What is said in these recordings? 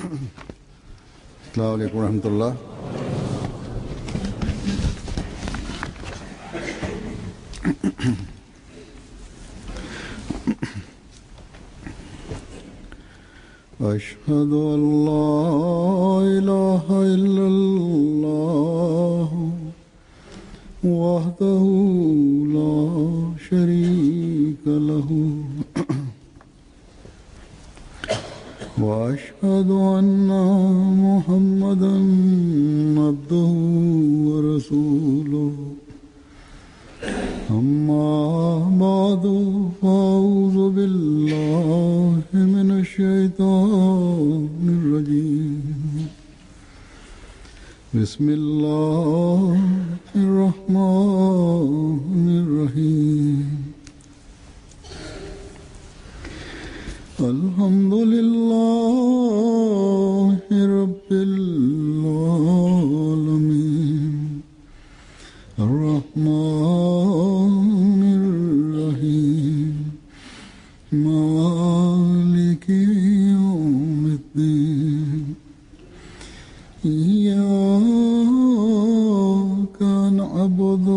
Assalamu alaikum warahmatullah. أشهد أن لا إله إلا الله وحده لا شريك له وأشهد أن محمدا عبده ورسوله أما بعد فأعوذ بالله من الشيطان الرجيم بسم الله الرحمن الرحيم الحمد لله رب العالمين الرحمن الرحيم مالك يوم الدين إياك نعبد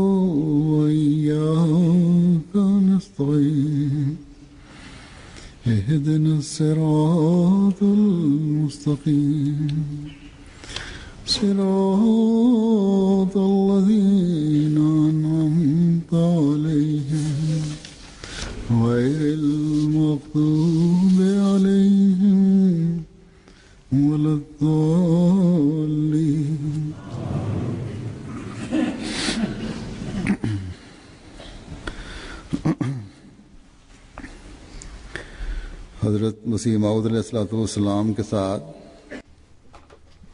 وإياك نستعين اهدنا الصراط المستقيم صراط الذين أنعمت عليهم غير المغضوب عليهم ولا الضالين حضرت مسیح موعود علیہ الصلوۃ والسلام کے ساتھ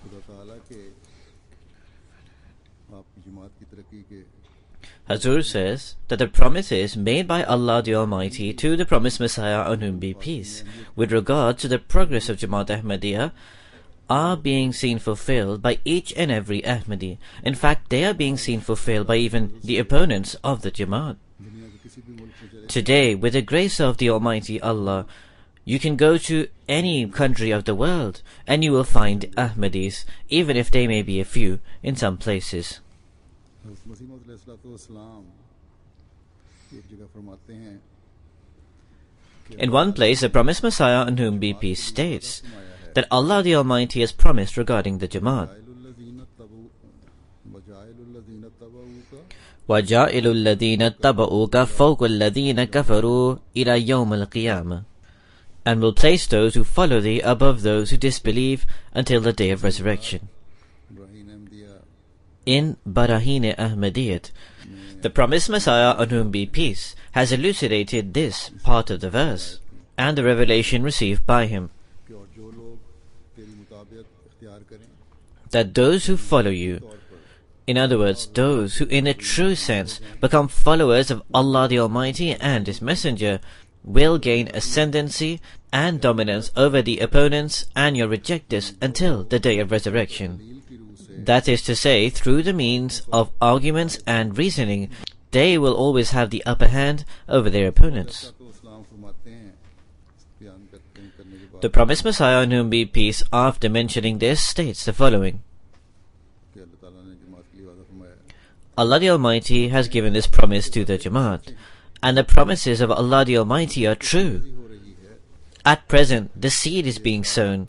خدا تعالیٰ کے آپ کی جماعت کی ترقی کے Hazur says that the promises made by Allah the Almighty to the promised Messiah on whom be peace with regard to the progress of Jamaat Ahmadiyya are being seen fulfilled by each and every Ahmadi. In fact, they are being seen fulfilled by even the opponents of the Jamaat. Today, with the grace of the Almighty Allah, you can go to any country of the world and you will find Ahmadis, even if they may be a few in some places. In one place, the promised Messiah on whom be peace states that Allah the Almighty has promised regarding the Jamaat, وَجَائِلُ الَّذِينَ اتَّبَعُوكَ فَوْقَ الَّذِينَ كَفَرُوا إِلَى يَوْمِ الْقِيَامَةِ, and will place those who follow thee above those who disbelieve until the day of resurrection. In Barahine Ahmadiyyat, the promised Messiah on whom be peace has elucidated this part of the verse and the revelation received by him, that those who follow you, in other words, those who in a true sense become followers of Allah the Almighty and His Messenger, will gain ascendancy and dominance over the opponents and your rejectors until the day of resurrection. That is to say, through the means of arguments and reasoning, they will always have the upper hand over their opponents. The promised Messiah on whom be peace, after mentioning this, states the following: Allah the Almighty has given this promise to the Jamaat, and the promises of Allah the Almighty are true. At present, the seed is being sown.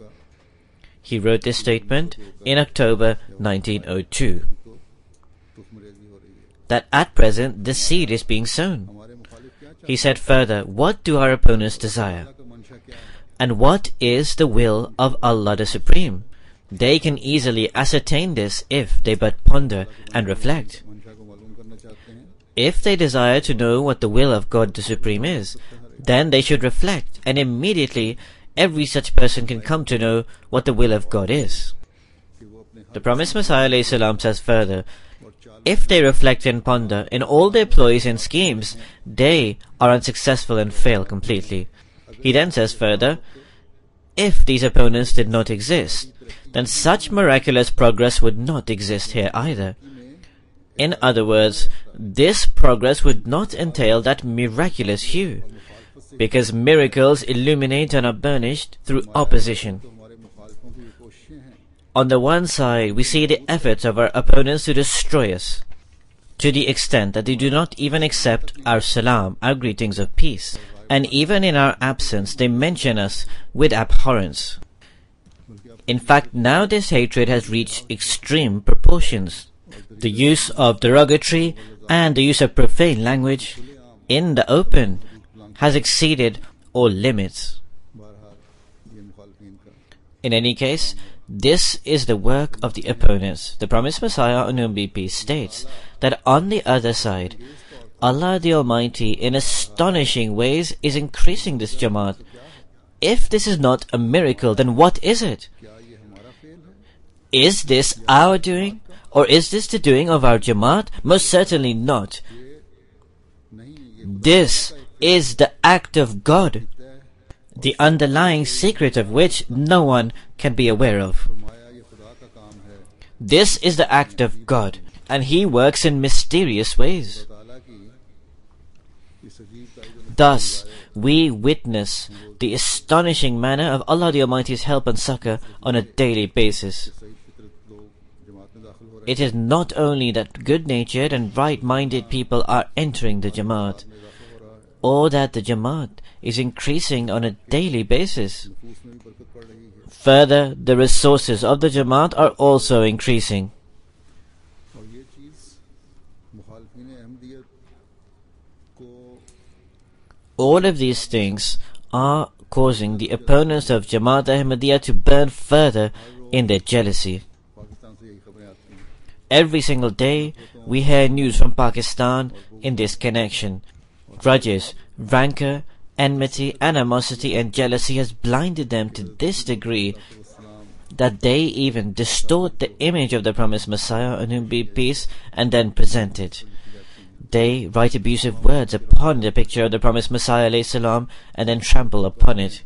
He wrote this statement in October 1902. That at present, the seed is being sown. He said further, what do our opponents desire? And what is the will of Allah the Supreme? They can easily ascertain this if they but ponder and reflect. If they desire to know what the will of God the Supreme is, then they should reflect, and immediately every such person can come to know what the will of God is. The promised Messiah ﷺ says further, if they reflect and ponder in all their ploys and schemes, they are unsuccessful and fail completely. He then says further, if these opponents did not exist, then such miraculous progress would not exist here either. In other words, this progress would not entail that miraculous hue, because miracles illuminate and are burnished through opposition. On the one side, we see the efforts of our opponents to destroy us, to the extent that they do not even accept our salam, our greetings of peace. And even in our absence, they mention us with abhorrence. In fact, now this hatred has reached extreme proportions. The use of derogatory and the use of profane language in the open has exceeded all limits. In any case, this is the work of the opponents. The promised Messiah, on whom be peace, states that on the other side, Allah the Almighty in astonishing ways is increasing this Jamaat. If this is not a miracle, then what is it? Is this our doing? Or is this the doing of our Jamaat? Most certainly not. This is the act of God, the underlying secret of which no one can be aware of. This is the act of God, and He works in mysterious ways. Thus, we witness the astonishing manner of Allah the Almighty's help and succor on a daily basis. It is not only that good-natured and right-minded people are entering the Jamaat, or that the Jamaat is increasing on a daily basis. Further, the resources of the Jamaat are also increasing. All of these things are causing the opponents of Jamaat Ahmadiyya to burn further in their jealousy. Every single day, we hear news from Pakistan in this connection. Grudges, rancor, enmity, animosity and jealousy has blinded them to this degree that they even distort the image of the promised Messiah, on whom be peace, and then present it. They write abusive words upon the picture of the promised Messiah alayhi salam and then trample upon it.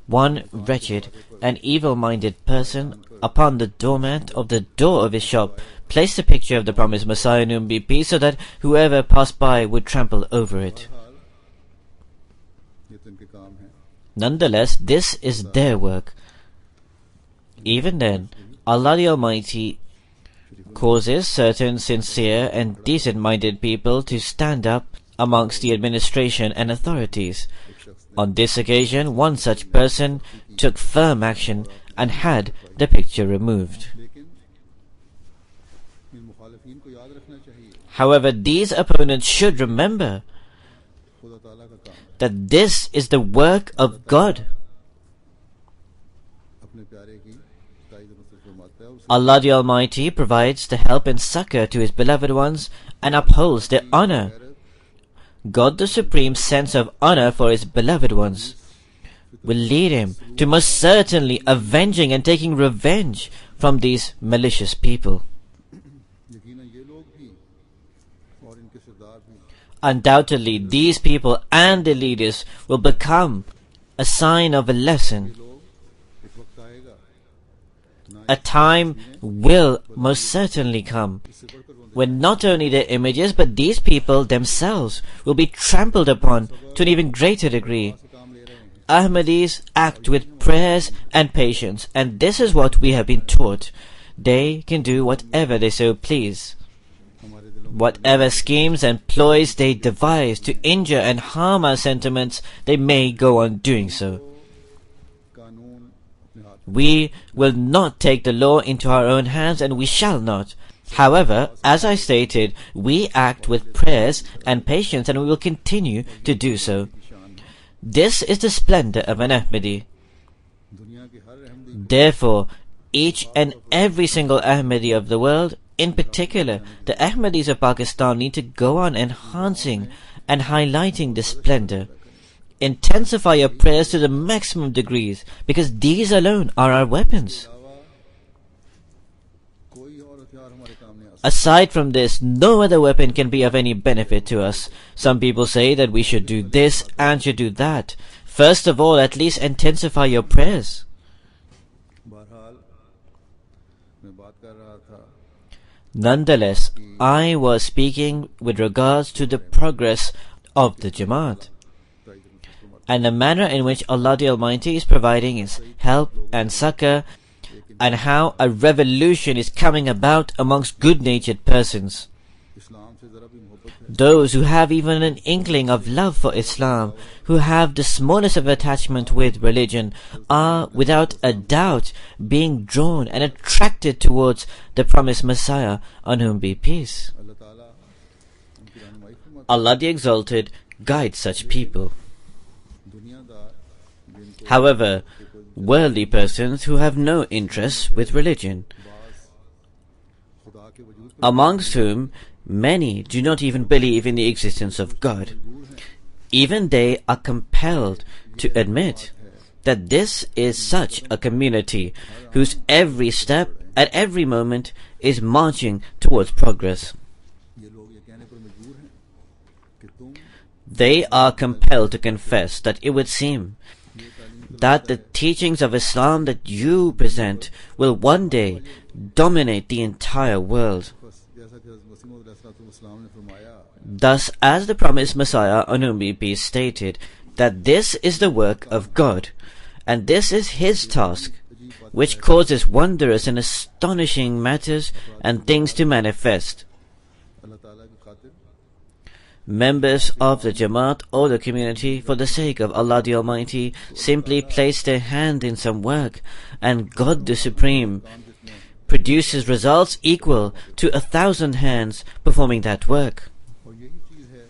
One wretched and evil-minded person upon the doormat of the door of his shop placed a picture of the promised Messiah, on whom be peace, so that whoever passed by would trample over it. Nonetheless, this is their work. Even then, Allah the Almighty causes certain sincere and decent-minded people to stand up amongst the administration and authorities. On this occasion, one such person took firm action and had the picture removed. However, these opponents should remember that this is the work of God. Allah the Almighty provides the help and succor to His beloved ones and upholds their honor. God the Supreme's sense of honor for His beloved ones will lead Him to most certainly avenging and taking revenge from these malicious people. Undoubtedly, these people and their leaders will become a sign of a lesson. A time will most certainly come when not only their images but these people themselves will be trampled upon to an even greater degree. Ahmadis act with prayers and patience, and this is what we have been taught. They can do whatever they so please. Whatever schemes and ploys they devise to injure and harm our sentiments, they may go on doing so. We will not take the law into our own hands, and we shall not. However, as I stated, we act with prayers and patience, and we will continue to do so. This is the splendor of an Ahmadi. Therefore, each and every single Ahmadi of the world, in particular the Ahmadis of Pakistan, need to go on enhancing and highlighting this splendor. Intensify your prayers to the maximum degrees, because these alone are our weapons. Aside from this, no other weapon can be of any benefit to us. Some people say that we should do this and should do that. First of all, at least intensify your prayers. Nonetheless, I was speaking with regards to the progress of the Jamaat and the manner in which Allah the Almighty is providing His help and succor and how a revolution is coming about amongst good-natured persons. इस्लाम से जरा भी मोहब्बत है Those who have even an inkling of love for Islam, who have the smallest of attachment with religion, are without a doubt being drawn and attracted towards the promised Messiah, on whom be peace. अल्लाह ताला उनकी रहनुमाई फरमाता Allah the Exalted guides such people. है। दुनियादार जिनको However, worldly persons who have no interest with religion, खुदा के वजूद amongst whom many do not even believe in the existence of God, even they are compelled to admit that this is such a community whose every step at every moment is marching towards progress. ये लोग ये कहने पर मजबूर हैं कि तुम They are compelled to confess that it would seem that the teachings of Islam that you present will one day dominate the entire world. बस जैसा कि हज़रत मसीह मौऊद अलैहिस्सलाम ने फरमाया Thus, as the promised Messiah, on whom be peace, stated, that this is the work of God, and this is His task, which causes wondrous and astonishing matters and things to manifest. अल्लाह ताला की खातिर Members of the Jamaat or the community, for the sake of Allah the Almighty, simply place their hand in some work, and God the Supreme produces results equal to 1,000 hands performing that work. और यही चीज़ है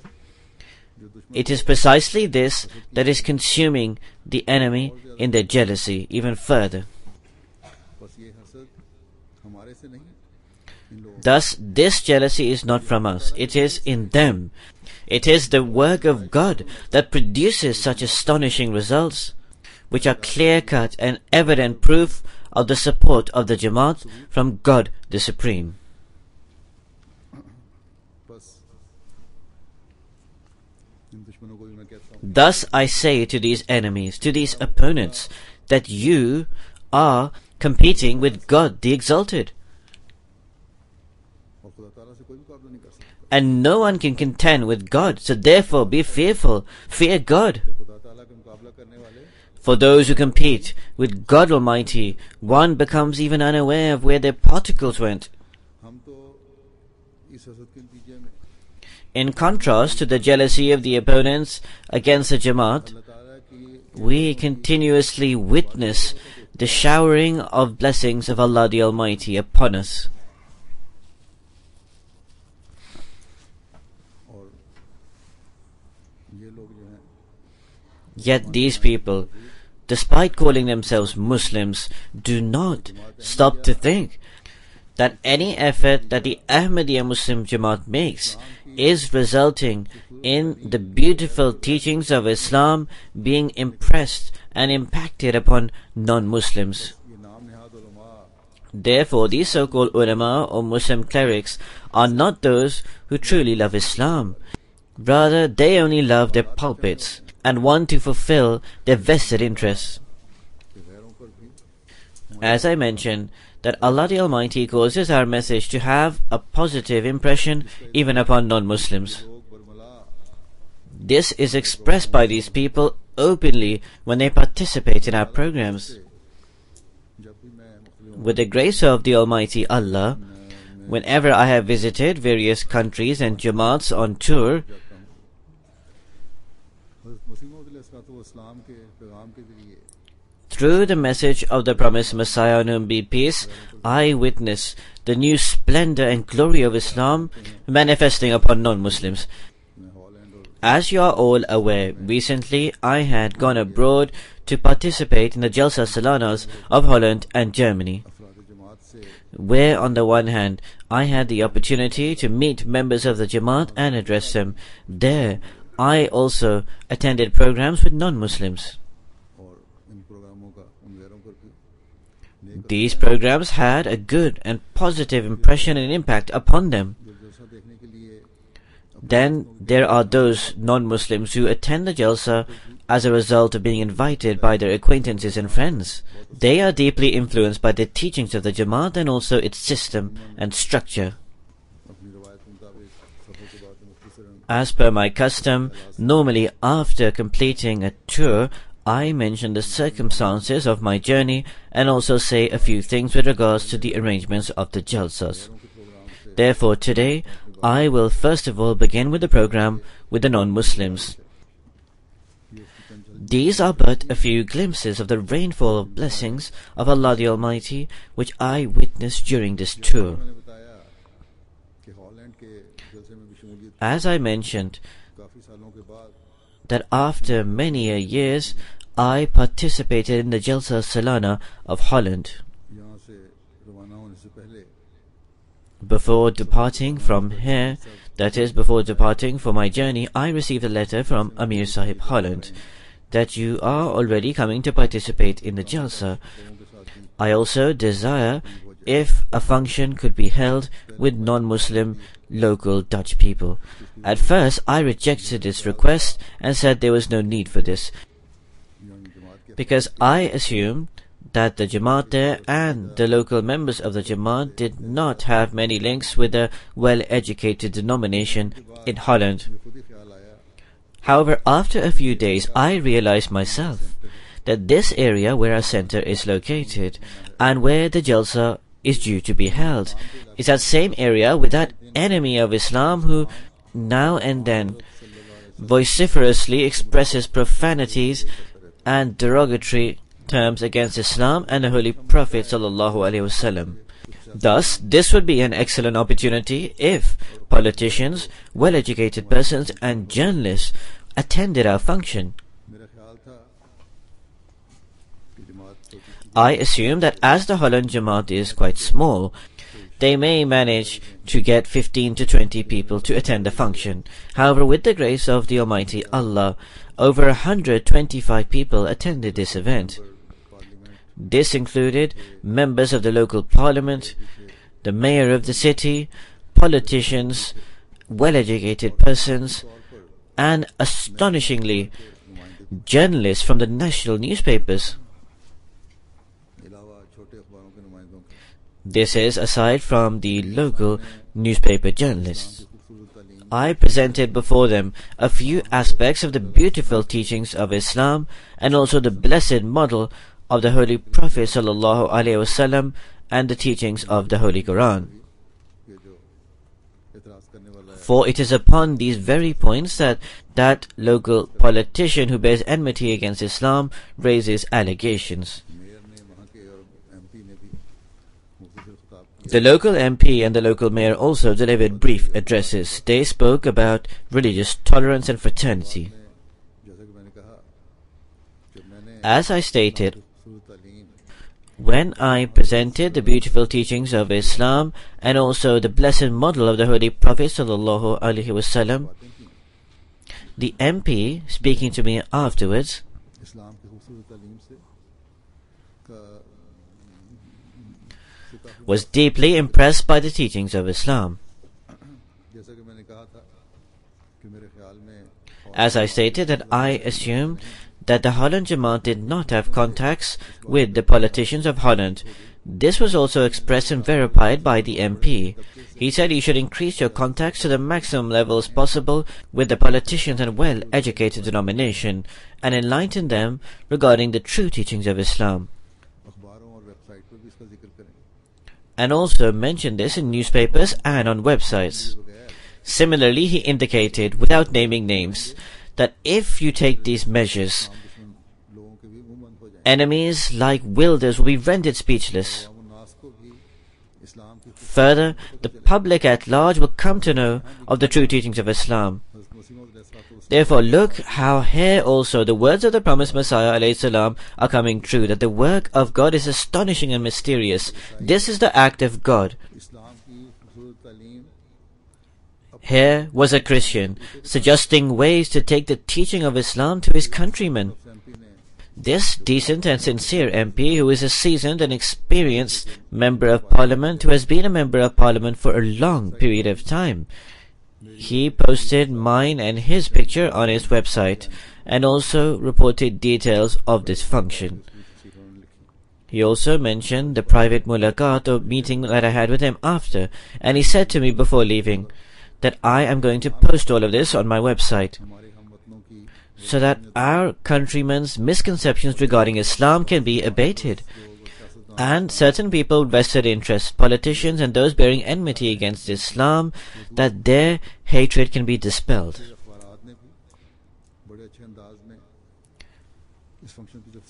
जो दुश्मन It is precisely this that is consuming the enemy in their jealousy even further. बस ये हसद हमारे से नहीं इन लोगों Thus, this jealousy is not from us, it is in them. It is the work of God that produces such astonishing results, which are clear-cut and evident proof of the support of the Jamaat from God the Supreme. बस इन दुश्मनों को भी मैं कहता हूँ Thus I say to these enemies, to these opponents, that you are competing with God the Exalted, और खुदा ताला से कोई मुकाबला नहीं कर सकता and no one can contend with God, so therefore be fearful, fear God. खुदा ताला का मुकाबला करने वाले For those who compete with God Almighty, one becomes even unaware of where their particles went. हम तो इस हसद के नतीजे में In contrast to the jealousy of the opponents against the Jamaat, अल्लाह ताला की we continuously witness the showering of blessings of Allah the Almighty upon us. और ये लोग जो हैं Yet these people, despite calling themselves Muslims, do not stop to think that any effort that the Ahmadiyya Muslim Jamaat makes is resulting in the beautiful teachings of Islam being impressed and impacted upon non-Muslims. ये नाम निहाद उलमा Therefore, these so-called ulama or Muslim clerics are not those who truly love Islam. Rather, they only love their pulpits and want to fulfill their vested interests. के गैरों पर भी As I mentioned, that Allah the Almighty causes our message to have a positive impression even upon non-Muslims. लोग बरमला This is expressed by these people openly when they participate in our programs. जब भी मैं मुख्तलिफ With the grace of the Almighty Allah, whenever I have visited various countries and Jamaats on tour, जाता हूँ हज़रत मसीह मौऊद अलैहिस्सलाम के पैगाम के ज़रिए through the message of the promised Messiah, on whom be peace, I witness the new splendor and glory of Islam manifesting upon non-Muslims. मैं Holland और As you are all aware, recently I had gone abroad to participate in the Jalsa Salanas of Holland and Germany, अफराद जमात से where on the one hand I had the opportunity to meet members of the Jamaat and address them. There I also attended programs with non-Muslims. और इन प्रोग्रामों का उन गैरों पर भी नेक These programs had a good and positive impression and impact upon them. जो जलसा देखने के लिए Then there are those non-Muslims who attend the Jalsa as a result of being invited by their acquaintances and friends. They are deeply influenced by the teachings of the Jamaat and also its system and structure. अपनी रवायत के मुताबिक सफर के बाद मुख्तसरन As per my custom, normally after completing a tour, I mention the circumstances of my journey and also say a few things with regards to the arrangements of the Jalsas. Therefore, today I will first of all begin with the program with the non-Muslims. These are but a few glimpses of the rainfall of blessings of Allah the Almighty which I witnessed during this tour. As I mentioned, that after many years I participated in the Jalsa Salana of Holland. Before departing from here, that is, before departing for my journey, I received a letter from Amir Sahib Holland that you are already coming to participate in the Jalsa. I also desire if a function could be held with non-Muslim local Dutch people. At first, I rejected this request and said there was no need for this, because I assumed that the Jamaat there and the local members of the Jamaat did not have many links with a well-educated denomination in Holland. However, after a few days, I realized myself that this area where our center is located and where the Jalsa is due to be held is that same area with that enemy of Islam who now and then vociferously expresses profanities and derogatory terms against Islam and the Holy Prophet ﷺ. Thus, this would be an excellent opportunity if politicians, well-educated persons and journalists attended our function. I assume that as the Holland Jamaat is quite small, they may manage to get 15 to 20 people to attend the function. However, with the grace of the Almighty Allah, over 125 people attended this event. This included members of the local parliament, the mayor of the city, politicians, well-educated persons, and astonishingly, journalists from the national newspapers. This is aside from the local newspaper journalists. I presented before them a few aspects of the beautiful teachings of Islam and also the blessed model of the Holy Prophet ﷺ and the teachings of the Holy Quran. For it is upon these very points that local politician who bears enmity against Islam raises allegations. The local MP and the local mayor also delivered brief addresses. They spoke about religious tolerance and fraternity. As I stated, when I presented the beautiful teachings of Islam and also the blessed model of the Holy Prophet ﷺ, the MP, speaking to me afterwards, was deeply impressed by the teachings of Islam. As I stated, that I assumed that the Holland Jamaat did not have contacts with the politicians of Holland. This was also expressed and verified by the MP. He said you should increase your contacts to the maximum levels possible with the politicians and well-educated denomination and enlighten them regarding the true teachings of Islam. And also mentioned this in newspapers and on websites. Similarly, he indicated, without naming names, that if you take these measures, enemies like wilders will be rendered speechless. Further, the public at large will come to know of the true teachings of Islam. Therefore, look how here also the words of the promised Messiah ﷺ are coming true, that the work of God is astonishing and mysterious. This is the act of God. Here was a Christian suggesting ways to take the teaching of Islam to his countrymen. This decent and sincere MP, who is a seasoned and experienced member of parliament, who has been a member of parliament for a long period of time, he posted mine and his picture on his website and also reported details of this function. He also mentioned the private mulaqat or meeting that I had with him after, and he said to me before leaving that I am going to post all of this on my website. so that our countrymen's misconceptions regarding Islam can be abated, and certain people with vested interests, politicians and those bearing enmity against Islam, that their hatred can be dispelled.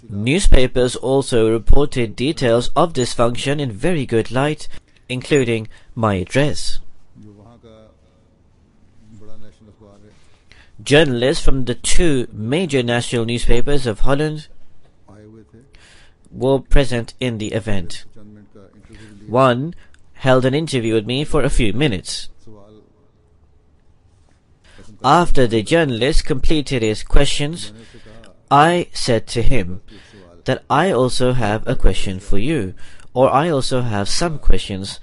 Newspapers also reported details of this function in very good light, including my address. Journalists from the two major national newspapers of Holland were present in the event. One held an interview with me for a few minutes. After the journalist completed his questions, I said to him that I also have a question for you, or I also have some questions.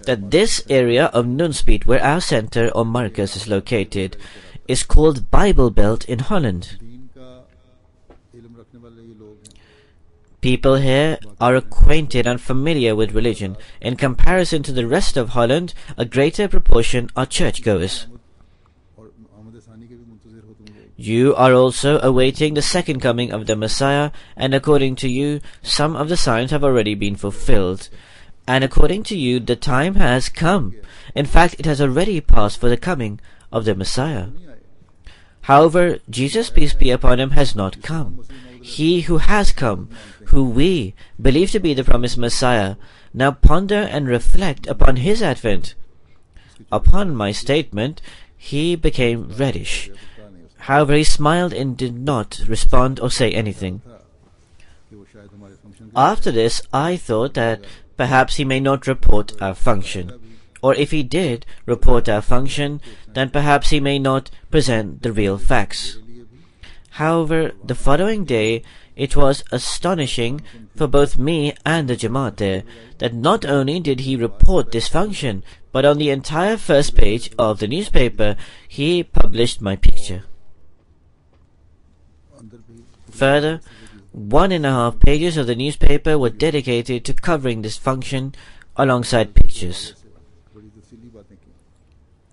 That this area of Nunspeet, where our center or Marcus is located, is called Bible Belt in Holland. People here are acquainted and familiar with religion. In comparison to the rest of Holland, a greater proportion are churchgoers. You are also awaiting the second coming of the Messiah, and according to you, some of the signs have already been fulfilled. And according to you, the time has come. In fact, it has already passed for the coming of the Messiah. However, Jesus, peace be upon him, has not come. He who has come, who we believe to be the promised Messiah, now ponder and reflect upon his advent. Upon my statement, he became reddish. However, he smiled and did not respond or say anything. After this, I thought that perhaps he may not report our function. Or if he did report our function, then perhaps he may not present the real facts. However, the following day, it was astonishing for both me and the Jamaat there, that not only did he report this function, but on the entire first page of the newspaper, he published my picture. Further, 1.5 pages of the newspaper were dedicated to covering this function alongside pictures.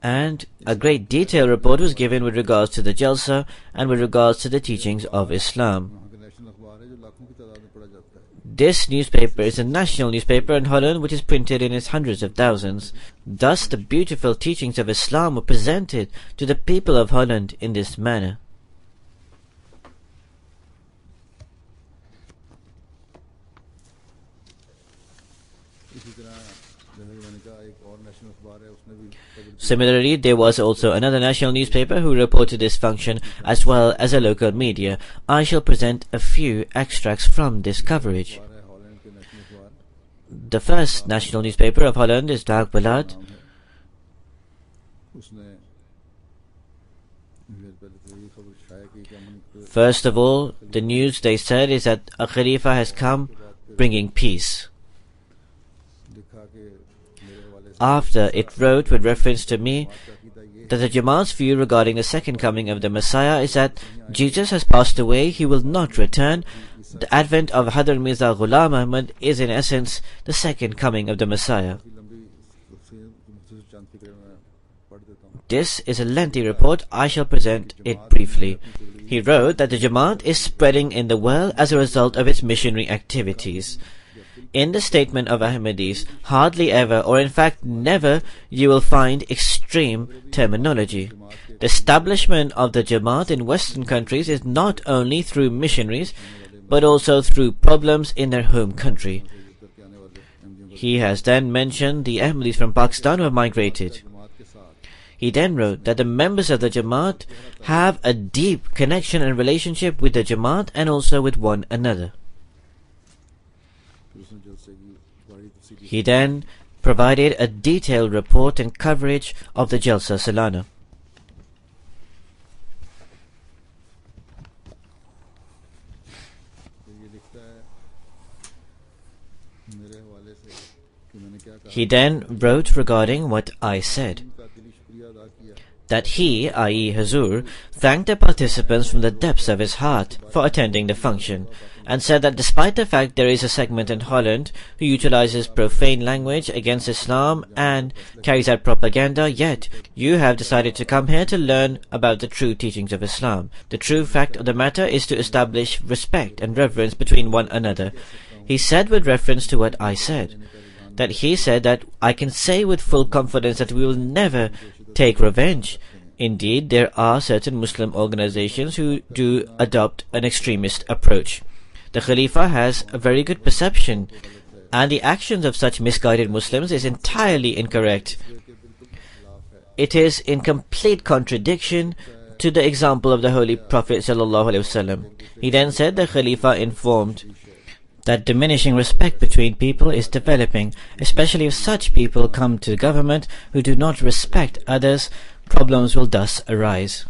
And a great detailed report was given with regards to the Jalsa and with regards to the teachings of Islam. This newspaper is a national newspaper in Holland which is printed in its hundreds of thousands. Thus the beautiful teachings of Islam were presented to the people of Holland in this manner. Similarly, there was also another national newspaper who reported this function as well as a local media. I shall present a few extracts from this coverage. The first national newspaper of Holland is Dagblad. First of all, the news they said is that a Khalifa has come bringing peace. After, it wrote with reference to me that the Jamaat's view regarding the second coming of the Messiah is that Jesus has passed away, he will not return. The advent of Hadhr Mirza Ghulam Ahmad is in essence the second coming of the Messiah. This is a lengthy report, I shall present it briefly. He wrote that the Jamaat is spreading in the world as a result of its missionary activities. In the statement of Ahmadis, hardly ever, or in fact never, you will find extreme terminology. The establishment of the Jamaat in Western countries is not only through missionaries, but also through problems in their home country. He has then mentioned the Ahmadis from Pakistan who have migrated. He then wrote that the members of the Jamaat have a deep connection and relationship with the Jamaat and also with one another. He then provided a detailed report and coverage of the Jalsa Salana. He then wrote regarding what I said, that he, i.e. Hazur, thanked the participants from the depths of his heart for attending the function, and said that despite the fact there is a segment in Holland who utilizes profane language against Islam and carries out propaganda, yet you have decided to come here to learn about the true teachings of Islam. The true fact of the matter is to establish respect and reverence between one another. He said with reference to what I said, that he said that I can say with full confidence that we will never take revenge. Indeed, there are certain Muslim organizations who do adopt an extremist approach. The Khalifa has a very good perception, and the actions of such misguided Muslims is entirely incorrect. It is in complete contradiction to the example of the Holy Prophet ﷺ. He then said the Khalifa informed that diminishing respect between people is developing, especially if such people come to the government who do not respect others. Problems will thus arise.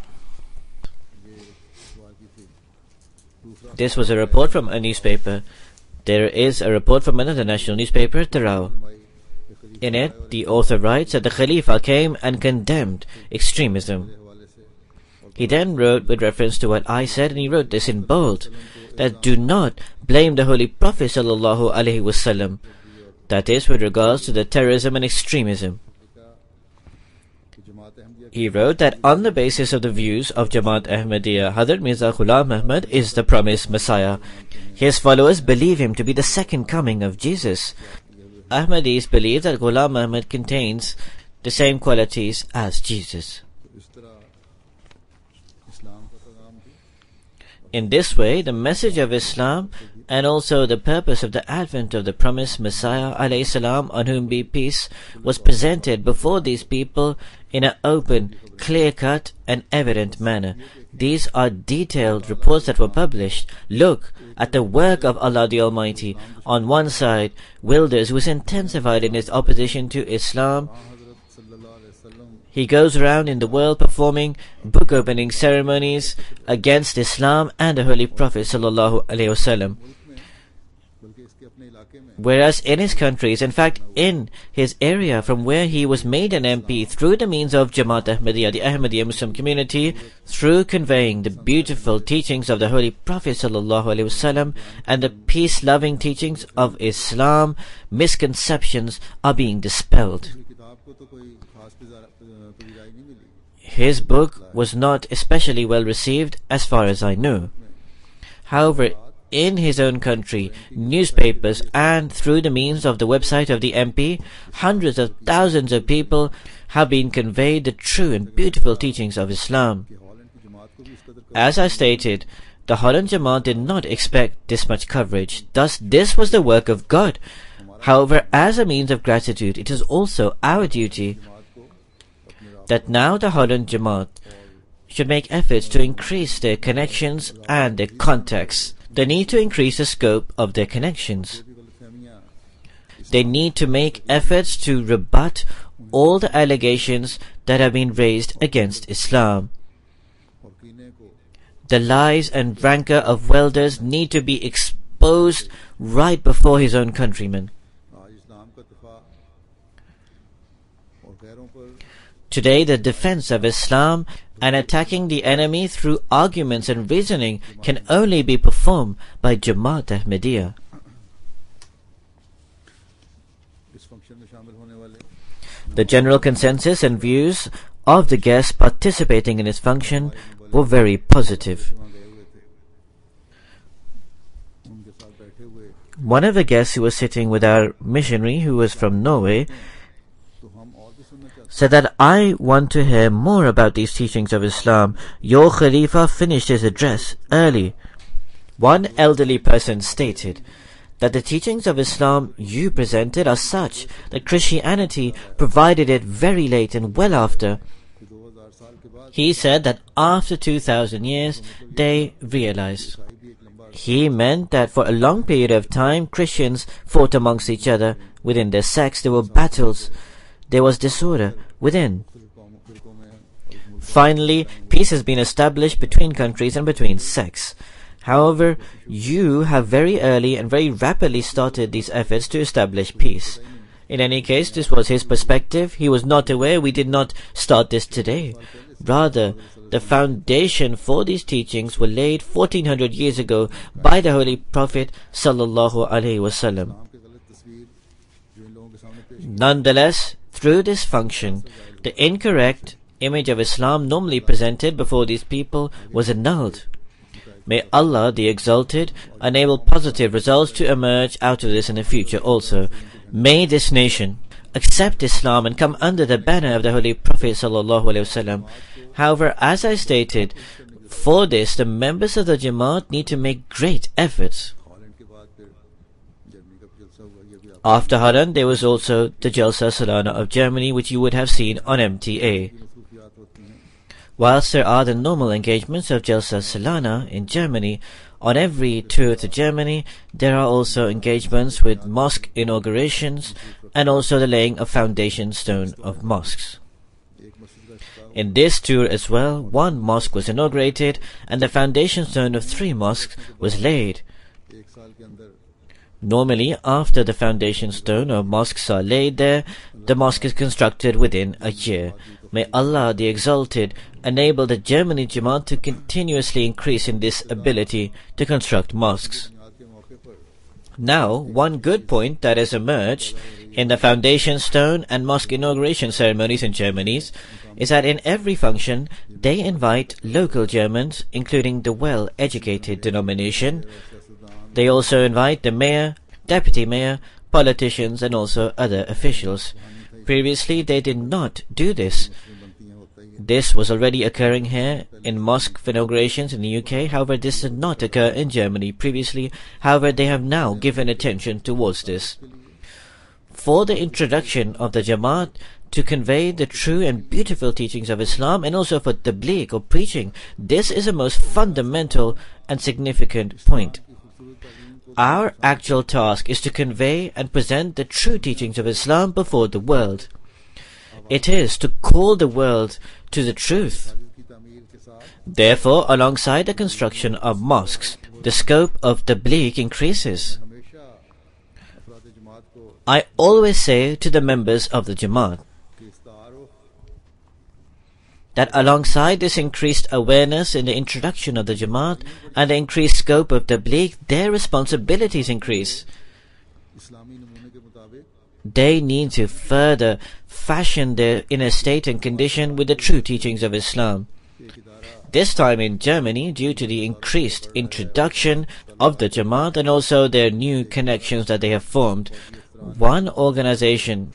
This was a report from a newspaper. There is a report from another national newspaper, Tarao. In it, the author writes that the Khalifa came and condemned extremism. He then wrote with reference to what I said, and he wrote this in bold, that do not blame the Holy Prophet ﷺ, that is, with regards to the terrorism and extremism. He wrote that on the basis of the views of Jamaat Ahmadiyya, Hazrat Mirza Ghulam Ahmad is the promised Messiah. His followers believe him to be the second coming of Jesus. Ahmadis believe that Ghulam Ahmad contains the same qualities as Jesus. In this way, the message of Islam and also the purpose of the advent of the promised Messiah ﷺ, on whom be peace, was presented before these people in an open, clear-cut and evident manner. These are detailed reports that were published. Look at the work of Allah the Almighty. On one side, Wilders, who is intensified in his opposition to Islam. He goes around in the world performing book opening ceremonies against Islam and the Holy Prophet ﷺ. Whereas in his countries, in fact in his area from where he was made an MP through the means of Jamaat Ahmadiyya, the Ahmadiyya Muslim community, through conveying the beautiful teachings of the Holy Prophet ﷺ and the peace-loving teachings of Islam, misconceptions are being dispelled. His book was not especially well received as far as I know. However, in his own country, newspapers and through the means of the website of the MP, hundreds of thousands of people have been conveyed the true and beautiful teachings of Islam. As I stated, the Holland Jamaat did not expect this much coverage. Thus, this was the work of God. However, as a means of gratitude, it is also our duty that now the Holland Jamaat should make efforts to increase their connections and their contacts. They need to increase the scope of their connections. They need to make efforts to rebut all the allegations that have been raised against Islam. The lies and rancor of Wilders need to be exposed right before his own countrymen. Today, the defense of Islam and attacking the enemy through arguments and reasoning can only be performed by Jamaat Ahmadiyya. The general consensus and views of the guests participating in this function were very positive. One of the guests who was sitting with our missionary, who was from Norway, said that I want to hear more about these teachings of Islam. Your Khalifa finished his address early. One elderly person stated that the teachings of Islam you presented are such that Christianity provided it very late and well after. He said that after 2000 years they realized. He meant that for a long period of time Christians fought amongst each other. Within their sects there were battles. There was disorder within. Finally, peace has been established between countries and between sects. However, you have very early and very rapidly started these efforts to establish peace. In any case, this was his perspective. He was not aware we did not start this today. Rather, the foundation for these teachings were laid 1400 years ago by the Holy Prophet sallallahu alaihi wasallam. Nonetheless, through this function, the incorrect image of Islam normally presented before these people was annulled. May Allah, the Exalted, enable positive results to emerge out of this in the future also. May this nation accept Islam and come under the banner of the Holy Prophet sallallahu alaihi wasallam. However, as I stated, for this the members of the Jamaat need to make great efforts. After Holland, there was also the Jalsa Salana of Germany, which you would have seen on MTA. Whilst there are the normal engagements of Jalsa Salana in Germany, on every tour to Germany, there are also engagements with mosque inaugurations and also the laying of foundation stone of mosques. In this tour as well, one mosque was inaugurated and the foundation stone of 3 mosques was laid. Normally, after the foundation stone of mosques are laid there, the mosque is constructed within a year. May Allah, the Exalted, enable the Germany Jamaat to continuously increase in this ability to construct mosques. Now, one good point that has emerged in the foundation stone and mosque inauguration ceremonies in Germany is that in every function they invite local Germans, including the well-educated denomination. They also invite the mayor, deputy mayor, politicians and also other officials. Previously they did not do this. This was already occurring here in mosque inaugurations in the UK. However, this did not occur in Germany previously. However, they have now given attention towards this. For the introduction of the Jamaat to convey the true and beautiful teachings of Islam and also for tabligh or preaching, this is a most fundamental and significant point. Our actual task is to convey and present the true teachings of Islam before the world. It is to call the world to the truth. Therefore, alongside the construction of mosques, the scope of tabligh increases. I always say to the members of the Jamaat that alongside this increased awareness in the introduction of the Jamaat and the increased scope of tabligh, their responsibilities increase. They need to further fashion their inner state and condition with the true teachings of Islam. This time in Germany, due to the increased introduction of the Jamaat and also their new connections that they have formed, one organization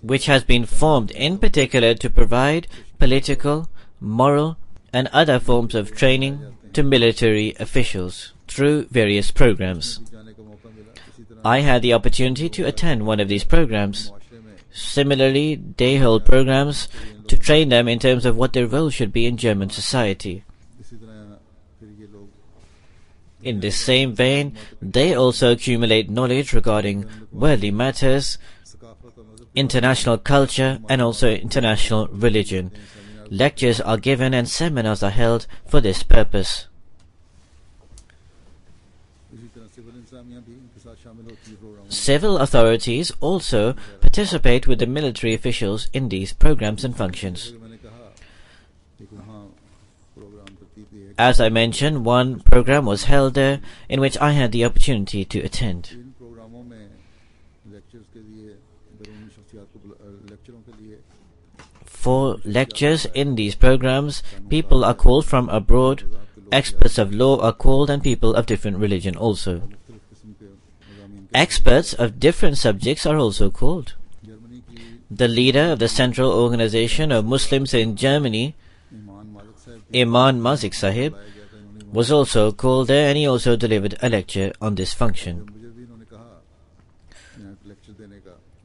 which has been formed in particular to provide political, moral and other forms of training to military officials through various programs. I had the opportunity to attend one of these programs. Similarly, they hold programs to train them in terms of what their role should be in German society. In this same vein, they also accumulate knowledge regarding worldly matters, international culture and also international religion. Lectures are given and seminars are held for this purpose. Civil authorities also participate with the military officials in these programs and functions. As I mentioned, one program was held there in which I had the opportunity to attend. For lectures in these programs, people are called from abroad, experts of law are called and people of different religion also. Experts of different subjects are also called. The leader of the Central Organization of Muslims in Germany, Imam Malik Sahib, was also called there and he also delivered a lecture on this function.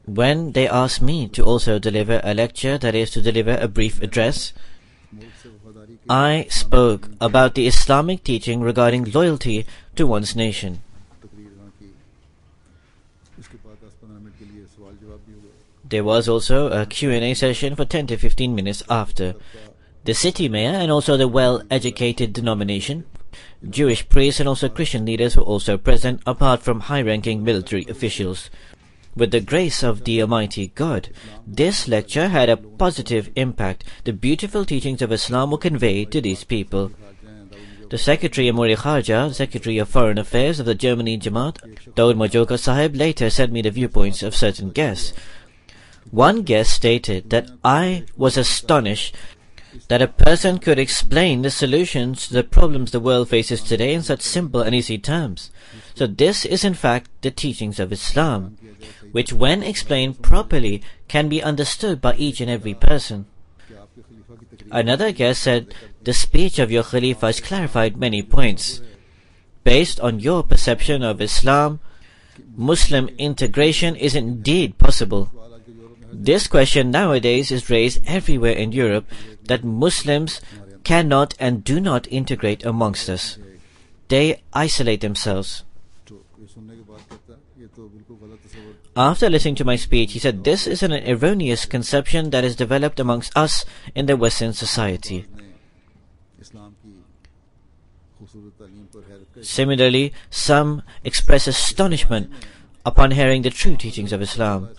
When they asked me to also deliver a lecture, that is to deliver a brief address, I spoke about the Islamic teaching regarding loyalty to one's nation. There was also a Q&A session for 10 to 15 minutes after. The city mayor and also the well-educated denomination, Jewish priests and also Christian leaders were also present apart from high-ranking military officials. with the grace of the Almighty God. This lecture had a positive impact. The beautiful teachings of Islam were conveyed to these people. The Secretary Amir Kharja, Secretary of Foreign Affairs of the Germany Jamaat, Daud Majoka Sahib, later sent me the viewpoints of certain guests. One guest stated that I was astonished that a person could explain the solutions to the problems the world faces today in such simple and easy terms. So this is in fact the teachings of Islam, which when explained properly can be understood by each and every person. Another guest said, the speech of your Khalifa has clarified many points. Based on your perception of Islam, Muslim integration is indeed possible. This question nowadays is raised everywhere in Europe, that Muslims cannot and do not integrate amongst us. They isolate themselves. After listening to my speech, he said, this is an erroneous conception that is developed amongst us in the Western society. Similarly, some express astonishment upon hearing the true teachings of Islam.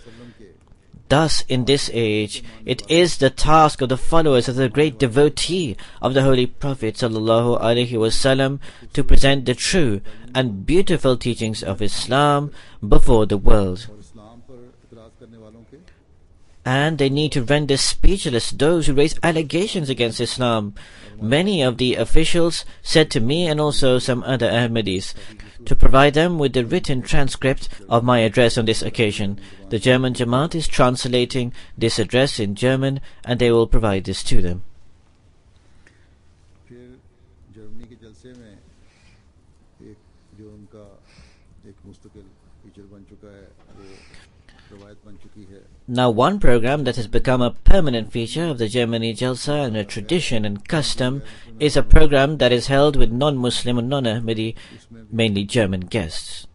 Thus, in this age, it is the task of the followers of the great devotee of the Holy Prophet ﷺ to present the true and beautiful teachings of Islam before the world. And they need to render speechless those who raise allegations against Islam. Many of the officials said to me and also some other Ahmadis to provide them with the written transcript of my address on this occasion. The German Jamaat is translating this address in German and they will provide this to them. Now, one program that has become a permanent feature of the Germany Jalsa and a tradition and custom is a program that is held with non-Muslim and non-Ahmadi, mainly German guests.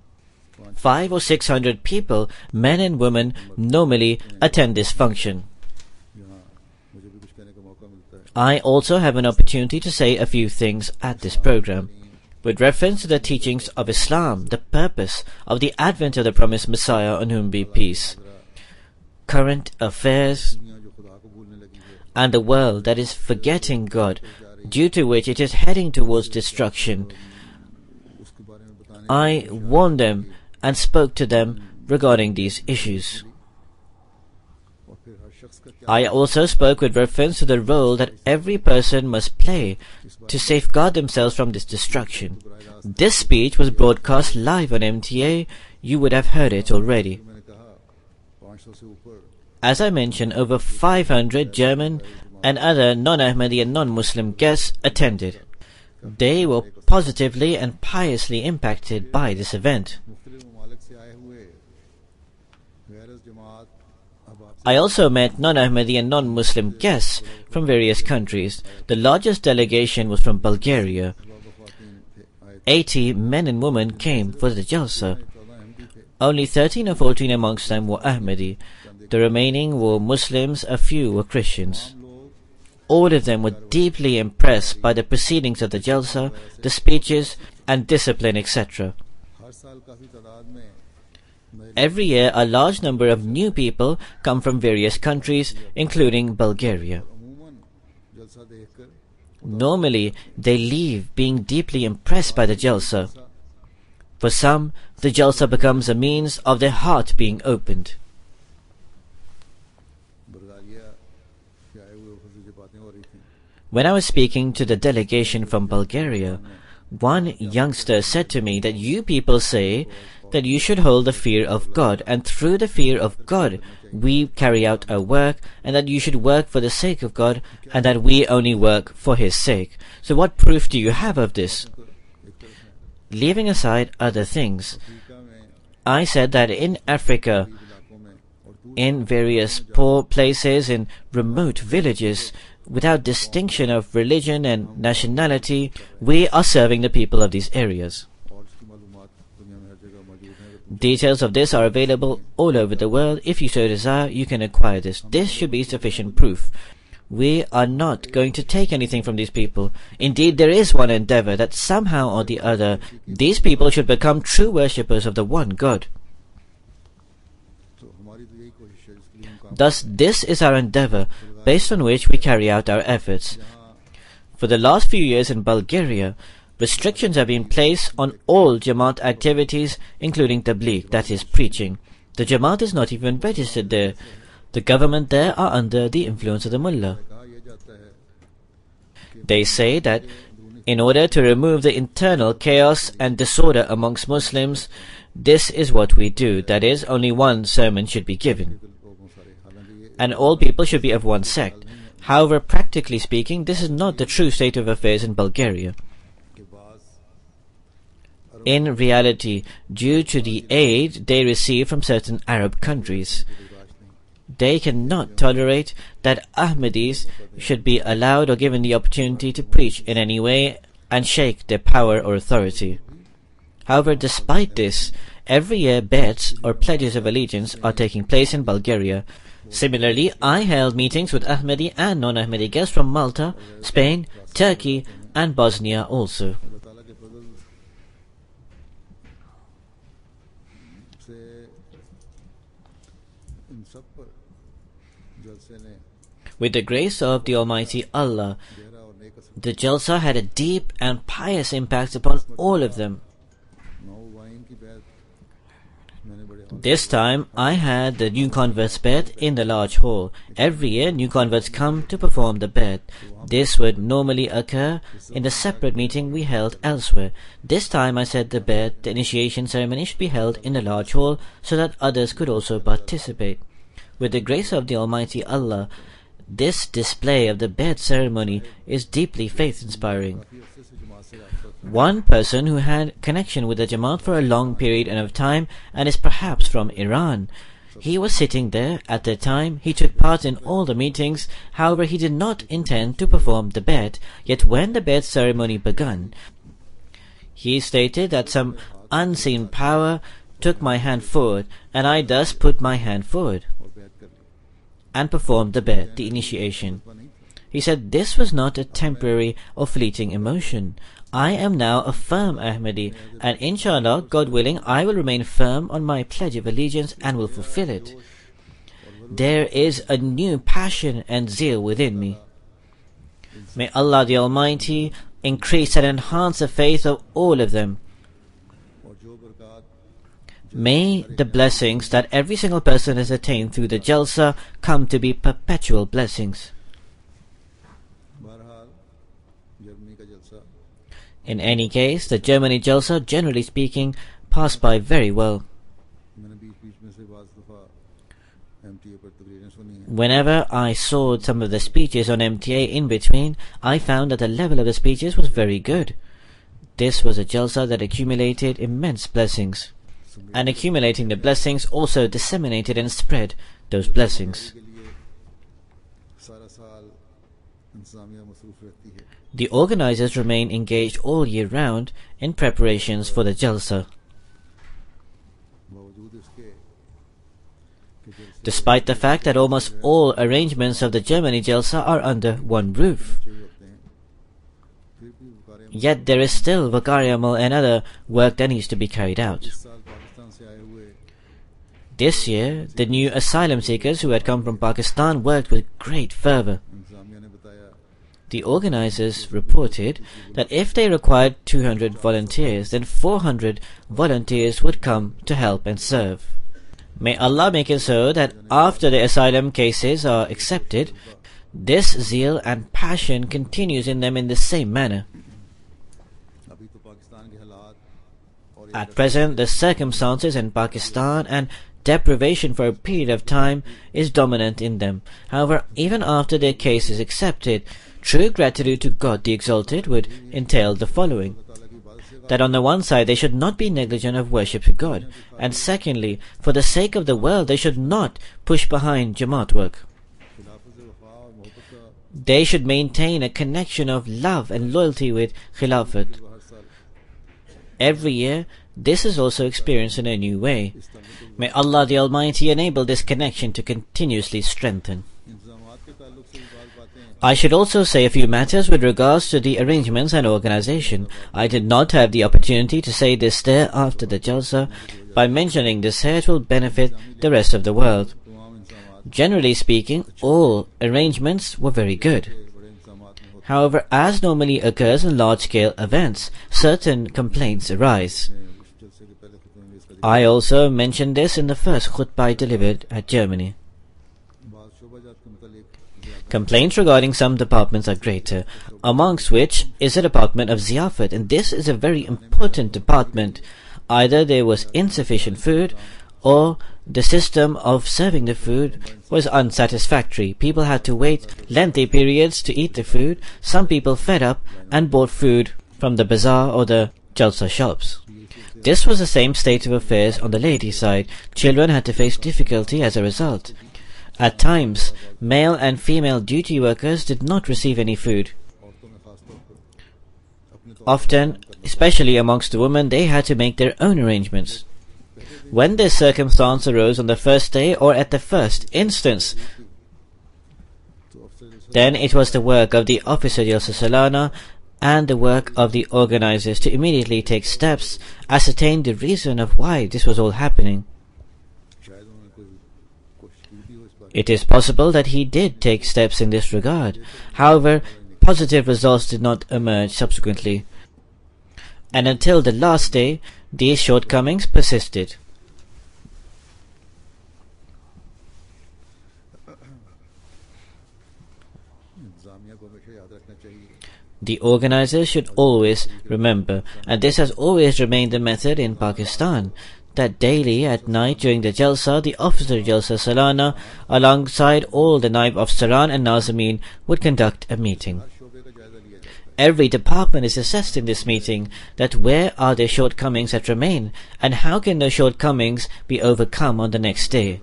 500 or 600 people, men and women, normally attend this function. I also have an opportunity to say a few things at this program. With reference to the teachings of Islam, the purpose of the advent of the promised Messiah, on whom be peace, current affairs, and the world that is forgetting God, due to which it is heading towards destruction, I warned them and spoke to them regarding these issues. I also spoke with reference to the role that every person must play to safeguard themselves from this destruction. This speech was broadcast live on MTA. You would have heard it already. As I mentioned, over 500 German and other non-Ahmadi and non-Muslim guests attended. They were positively and piously impacted by this event. I also met non-Ahmadi and non-Muslim guests from various countries. The largest delegation was from Bulgaria. 80 men and women came for the Jalsa. Only 13 or 14 amongst them were Ahmadi. The remaining were Muslims, a few were Christians. All of them were deeply impressed by the proceedings of the Jalsa, the speeches and discipline, etc. Every year a large number of new people come from various countries, including Bulgaria. Normally they leave being deeply impressed by the Jalsa. For some, the Jalsa becomes a means of their heart being opened. When I was speaking to the delegation from Bulgaria, one youngster said to me that you people say that you should hold the fear of God, and through the fear of God we carry out our work, and that you should work for the sake of God, and that we only work for His sake. So what proof do you have of this? Leaving aside other things, I said that in Africa, in various poor places, in remote villages, without distinction of religion and nationality, we are serving the people of these areas. Details of this are available all over the world. If you so desire, you can acquire this. This should be sufficient proof. We are not going to take anything from these people. Indeed, there is one endeavor that somehow or the other, these people should become true worshippers of the one God. Thus, this is our endeavor, based on which we carry out our efforts. For the last few years in Bulgaria, restrictions have been placed on all Jamaat activities, including Tabligh, that is, preaching. The Jamaat is not even registered there. The government there are under the influence of the Mullah. They say that in order to remove the internal chaos and disorder amongst Muslims, this is what we do. That is, only one sermon should be given, and all people should be of one sect. However, practically speaking, this is not the true state of affairs in Bulgaria. In reality, due to the aid they receive from certain Arab countries, they cannot tolerate that Ahmadis should be allowed or given the opportunity to preach in any way and shake their power or authority. However, despite this, every year bets or pledges of allegiance are taking place in Bulgaria. Similarly, I held meetings with Ahmadi and non-Ahmadi guests from Malta, Spain, Turkey and Bosnia also. With the grace of the Almighty Allah, the Jalsa had a deep and pious impact upon all of them. This time, I had the new converts bed in the large hall. Every year, new converts come to perform the bed. This would normally occur in the separate meeting we held elsewhere. This time, I said the bed, the initiation ceremony should be held in the large hall so that others could also participate. With the grace of the Almighty Allah, this display of the bed ceremony is deeply faith-inspiring. One person who had connection with the Jamaat for a long period of time and is perhaps from Iran. He was sitting there at the time. He took part in all the meetings. However, he did not intend to perform the bed. Yet when the bed ceremony began, he stated that some unseen power took my hand forward, and I thus put my hand forward and performed the bed, the initiation. He said this was not a temporary or fleeting emotion. I am now a firm Ahmadi, and inshallah, God willing, I will remain firm on my pledge of allegiance and will fulfill it. There is a new passion and zeal within me. May Allah the Almighty increase and enhance the faith of all of them. May the blessings that every single person has attained through the Jalsa come to be perpetual blessings. In any case, the Germany Jalsa, generally speaking, passed by very well. Whenever I saw some of the speeches on MTA in between, I found that the level of the speeches was very good. This was a Jalsa that accumulated immense blessings. And accumulating the blessings also disseminated and spread those blessings. The organizers remain engaged all year round in preparations for the Jalsa. Despite the fact that almost all arrangements of the Germany Jalsa are under one roof, yet there is still Vakariamal and other work that needs to be carried out. This year, the new asylum seekers who had come from Pakistan worked with great fervor. The organizers reported that if they required 200 volunteers, then 400 volunteers would come to help and serve. May Allah make it so that after the asylum cases are accepted, this zeal and passion continues in them in the same manner. At present, the circumstances in Pakistan and deprivation for a period of time is dominant in them. However, even after their case is accepted, true gratitude to God the Exalted would entail the following: that on the one side they should not be negligent of worship to God, and secondly, for the sake of the world they should not push behind Jamaat work. They should maintain a connection of love and loyalty with Khilafat. Every year, this is also experienced in a new way. May Allah the Almighty enable this connection to continuously strengthen. I should also say a few matters with regards to the arrangements and organization. I did not have the opportunity to say this there after the Jalsa. By mentioning this here, it will benefit the rest of the world. Generally speaking, all arrangements were very good. However, as normally occurs in large-scale events, certain complaints arise. I also mentioned this in the first khutbah I delivered at Germany. Complaints regarding some departments are greater, amongst which is the department of Ziyafat, and this is a very important department. Either there was insufficient food, or the system of serving the food was unsatisfactory. People had to wait lengthy periods to eat the food. Some people fed up and bought food from the bazaar or the jalsa shops. This was the same state of affairs on the ladies' side. Children had to face difficulty as a result. At times, male and female duty workers did not receive any food. Often, especially amongst the women, they had to make their own arrangements. When this circumstance arose on the first day or at the first instance, then it was the work of the officer Jalsa Salana and the work of the organizers to immediately take steps, ascertain the reason of why this was all happening. It is possible that he did take steps in this regard. However, positive results did not emerge subsequently. And until the last day, these shortcomings persisted. The organizers should always remember, and this has always remained the method in Pakistan, that daily at night during the Jalsa, the officer Jalsa Salana, alongside all the Naib Afsaran and Nazameen, would conduct a meeting. Every department is assessed in this meeting, that where are their shortcomings that remain, and how can those shortcomings be overcome on the next day.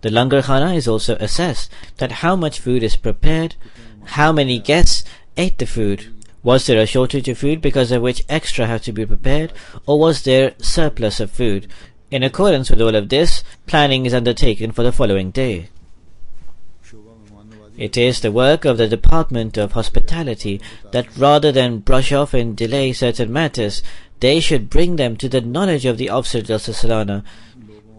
The Langar Khana is also assessed, that how much food is prepared, how many guests ate the food. Was there a shortage of food because of which extra had to be prepared, or was there surplus of food? In accordance with all of this, planning is undertaken for the following day. It is the work of the Department of Hospitality that rather than brush off and delay certain matters, they should bring them to the knowledge of the officer Jalsa Salana,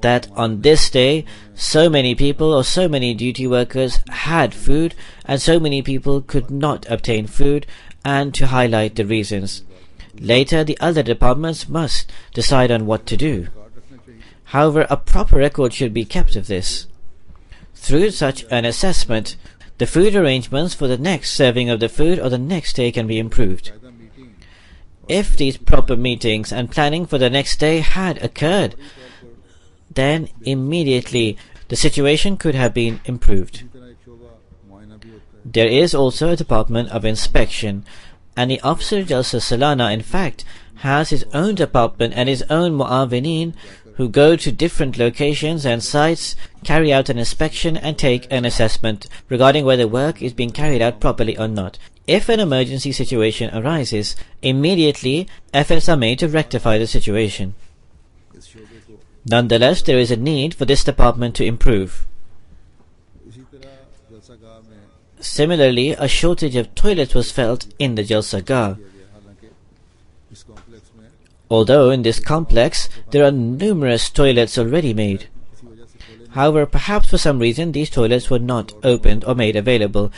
that on this day so many people or so many duty workers had food and so many people could not obtain food, and to highlight the reasons. Later, the other departments must decide on what to do. However, a proper record should be kept of this. Through such an assessment, the food arrangements for the next serving of the food or the next day can be improved. If these proper meetings and planning for the next day had occurred, then immediately the situation could have been improved. There is also a department of inspection, and the officer Jalsa Salana in fact has his own department and his own mu'awinin who go to different locations and sites, carry out an inspection and take an assessment regarding whether work is being carried out properly or not. If an emergency situation arises, immediately efforts are made to rectify the situation. Nonetheless, there is a need for this department to improve. Similarly, a shortage of toilets was felt in the Jalsa Gah. Although in this complex there are numerous toilets already made. However, perhaps for some reason these toilets were not opened or made available.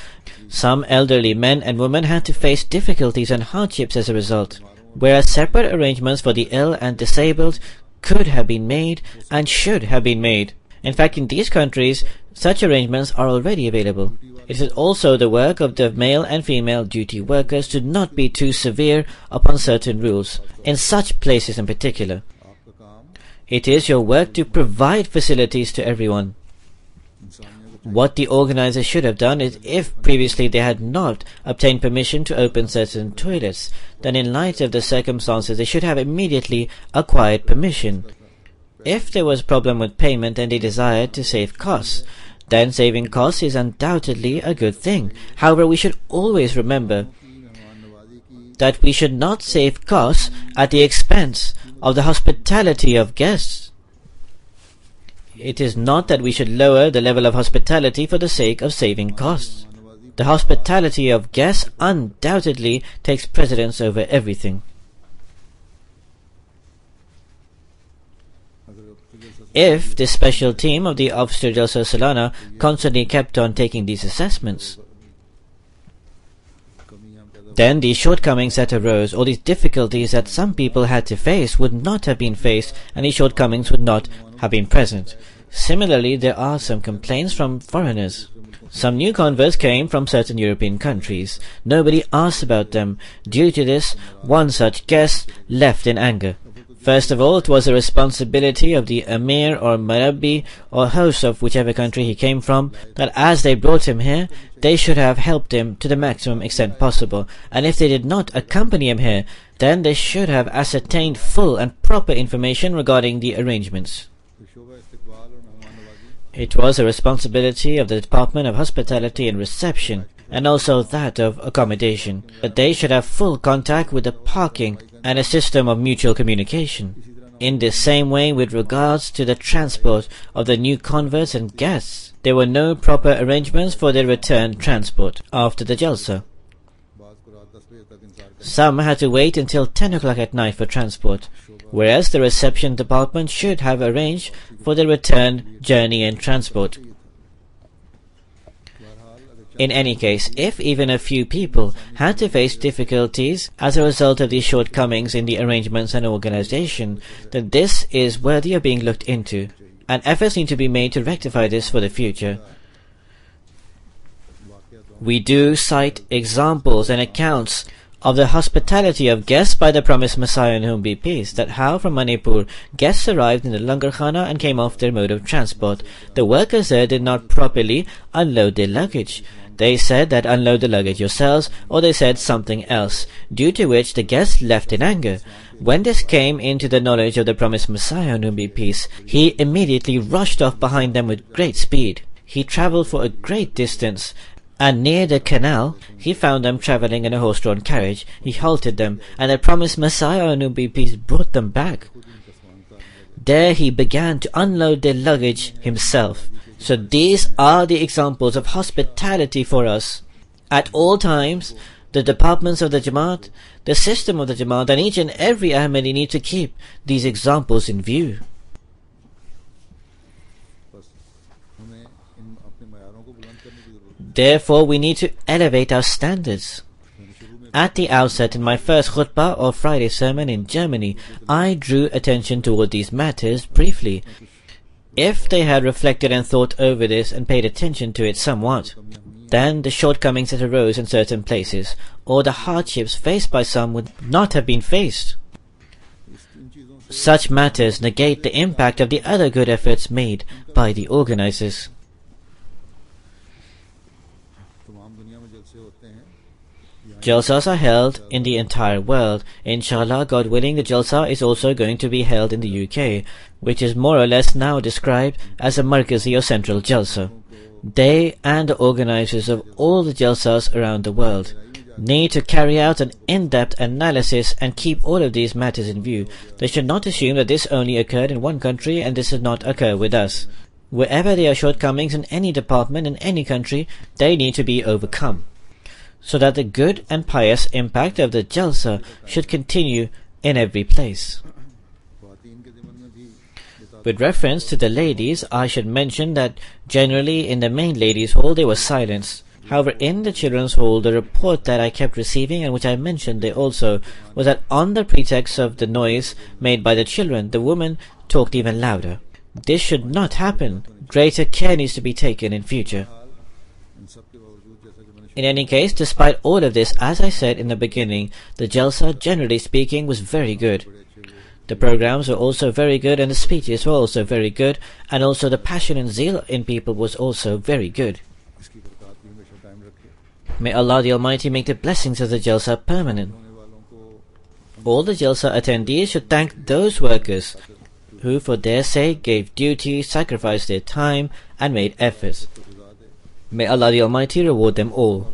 Some elderly men and women had to face difficulties and hardships as a result, whereas separate arrangements for the ill and disabled could have been made and should have been made. In fact, in these countries, such arrangements are already available. It is also the work of the male and female duty workers to not be too severe upon certain rules, in such places in particular. It is your work to provide facilities to everyone. What the organizers should have done is, if previously they had not obtained permission to open certain toilets, then in light of the circumstances they should have immediately acquired permission. If there was a problem with payment and they desired to save costs, then saving costs is undoubtedly a good thing. However, we should always remember that we should not save costs at the expense of the hospitality of guests. It is not that we should lower the level of hospitality for the sake of saving costs. The hospitality of guests undoubtedly takes precedence over everything. if this special team of the Officer Jalsa Salana constantly kept on taking these assessments, then the shortcomings that arose, or these difficulties that some people had to face, would not have been faced, and these shortcomings would not have been present. Similarly, there are some complaints from foreigners. Some new converts came from certain European countries. Nobody asked about them. Due to this, one such guest left in anger. First of all, it was the responsibility of the Emir or Murabbi or host of whichever country he came from, that as they brought him here, they should have helped him to the maximum extent possible, and if they did not accompany him here, then they should have ascertained full and proper information regarding the arrangements. It was a responsibility of the Department of Hospitality and Reception, and also that of accommodation, that they should have full contact with the parking and a system of mutual communication. In the same way, with regards to the transport of the new converts and guests, there were no proper arrangements for their return transport after the Jalsa. Some had to wait until 10 o'clock at night for transport, whereas the reception department should have arranged for the return journey and transport. In any case, if even a few people had to face difficulties as a result of these shortcomings in the arrangements and organization, then this is worthy of being looked into, and efforts need to be made to rectify this for the future. We do cite examples and accounts of the hospitality of guests by the promised Messiah, in whom be peace, that how from Manipur guests arrived in the Langar Khana and came off their mode of transport. The workers there did not properly unload their luggage. They said that unload the luggage yourselves, or they said something else, due to which the guests left in anger. When this came into the knowledge of the promised Messiah, in whom be peace, he immediately rushed off behind them with great speed. He travelled for a great distance, and near the canal he found them travelling in a horse-drawn carriage. He halted them, and the promised Messiah, in whom be peace, brought them back. There he began to unload their luggage himself. So these are the examples of hospitality for us. At all times, the departments of the Jamaat, the system of the Jamaat, and each and every Ahmadi need to keep these examples in view. Therefore, we need to elevate our standards. At the outset, in my first khutbah or Friday sermon in Germany, I drew attention toward these matters briefly. If they had reflected and thought over this and paid attention to it somewhat, then the shortcomings that arose in certain places, or the hardships faced by some, would not have been faced. Such matters negate the impact of the other good efforts made by the organizers. Jalsas are held in the entire world. Inshallah, God willing, the Jalsa is also going to be held in the UK, which is more or less now described as a Markazi or central Jalsa. They and the organizers of all the Jalsas around the world need to carry out an in-depth analysis and keep all of these matters in view. They should not assume that this only occurred in one country and this does not occur with us. Wherever there are shortcomings in any department in any country, they need to be overcome, so that the good and pious impact of the Jalsa should continue in every place. With reference to the ladies, I should mention that generally in the main ladies' hall there was silence. However, in the children's hall, the report that I kept receiving, and which I mentioned there also, was that on the pretext of the noise made by the children, the women talked even louder. This should not happen. Greater care needs to be taken in future. In any case, despite all of this, as I said in the beginning, the Jalsa, generally speaking, was very good. The programs were also very good, and the speeches were also very good, and also the passion and zeal in people was also very good. May Allah the Almighty make the blessings of the Jalsa permanent. All the Jalsa attendees should thank those workers who for their sake gave duty, sacrificed their time, and made efforts. May Allah the Almighty reward them all.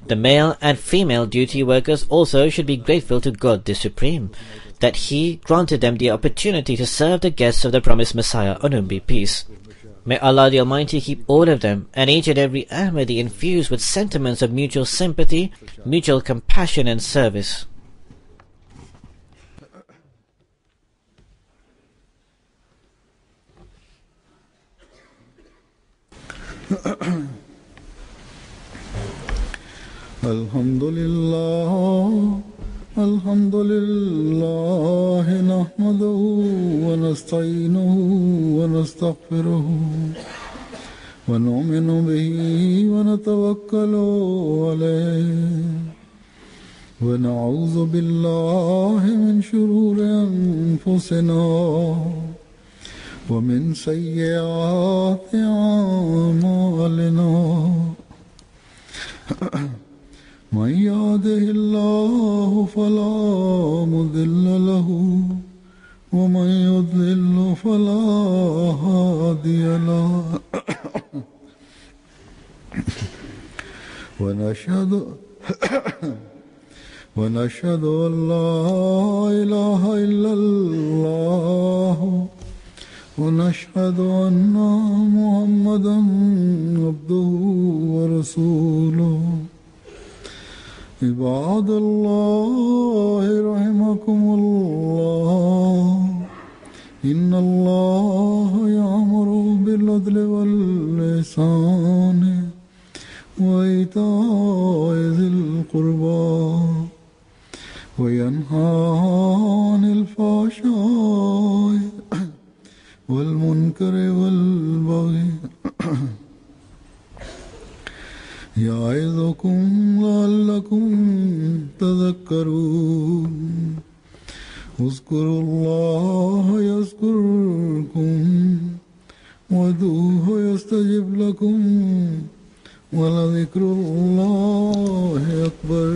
The male and female duty workers also should be grateful to God the Supreme, that He granted them the opportunity to serve the guests of the promised Messiah, on whom be peace. May Allah the Almighty keep all of them, and each and every Ahmadi, infused with sentiments of mutual sympathy, mutual compassion and service. الحمد لله نحمده ونستعينه ونستغفره ونؤمن به ونتوكل عليه ونعوذ بالله من شرور أنفسنا ومن سيئات أعمالنا من يهده الله فلا مضل له ومن يضلل فلا هادي له ونشهد أن لا إله إلا الله ونشهد أن محمدا عبده ورسوله عباد الله رحمكم الله إن الله يأمر بالعدل والإحسان وإيتاء ذي القربى وينهى عن الفحشاء والمنكر والبغي يعظكم لعلكم تذكرون اذكروا الله يذكركم وادعوه يستجب لكم ولذكر الله أكبر